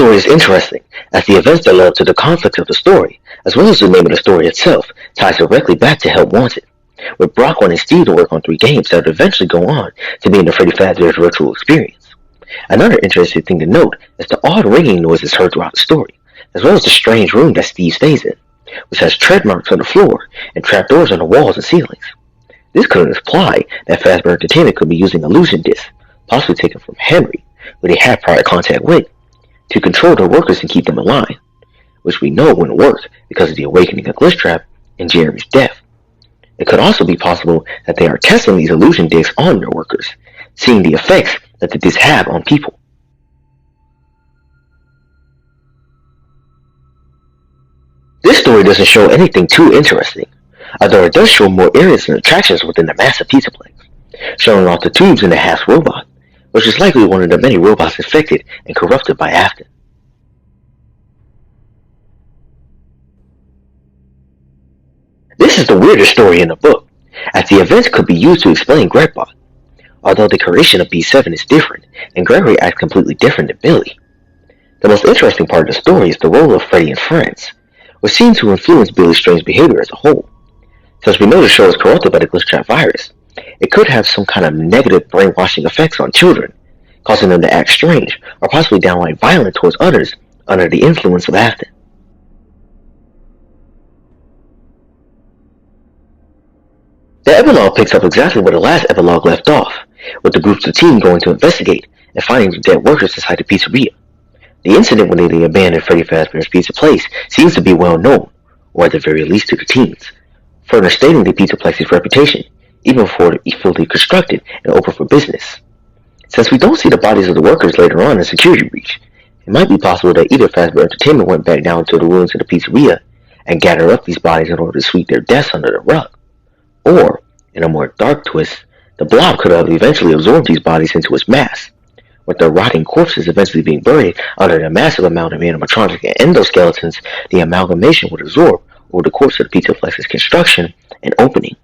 story is interesting, as the events that led up to the conflict of the story, as well as the name of the story itself, ties directly back to Help Wanted, with Brock wanting Steve to work on 3 games that would eventually go on to be in the Freddy Fazbear's virtual experience. Another interesting thing to note is the odd ringing noises heard throughout the story, as well as the strange room that Steve stays in, which has tread marks on the floor and trapdoors on the walls and ceilings. This could imply that Fazbear Entertainment could be using illusion discs, possibly taken from Henry, who they had prior contact with, to control their workers and keep them in line, which we know wouldn't work because of the awakening of Glitchtrap and Jeremy's death. It could also be possible that they are testing these illusion discs on their workers, seeing the effects that the discs have on people. This story doesn't show anything too interesting, although it does show more areas and attractions within the massive Pizzaplex, showing off the tubes in the Happs robot, which is likely one of the many robots infected and corrupted by Afton. This is the weirdest story in the book, as the events could be used to explain Gregbot, although the creation of B7 is different, and Gregory acts completely different than Billy. The most interesting part of the story is the role of Freddy and friends, which seems to influence Billy's strange behavior as a whole. Since we know the show is corrupted by the Glitchtrap virus, it could have some kind of negative brainwashing effects on children, causing them to act strange or possibly downright violent towards others under the influence of Afton. The epilogue picks up exactly where the last epilogue left off, with the group's team going to investigate and finding the dead workers inside the pizzeria. The incident when they abandoned Freddy Fazbear's Pizza Place seems to be well known, or at the very least to the teens, further stating the Pizzaplex's reputation, even before it was fully constructed and open for business. Since we don't see the bodies of the workers later on in the security breach, it might be possible that either Fazbear Entertainment went back down to the ruins of the pizzeria and gathered up these bodies in order to sweep their deaths under the rug. Or, in a more dark twist, the Blob could have eventually absorbed these bodies into its mass, with their rotting corpses eventually being buried under the massive amount of animatronic and endoskeletons the amalgamation would absorb over the course of the Pizzaplex's construction and opening.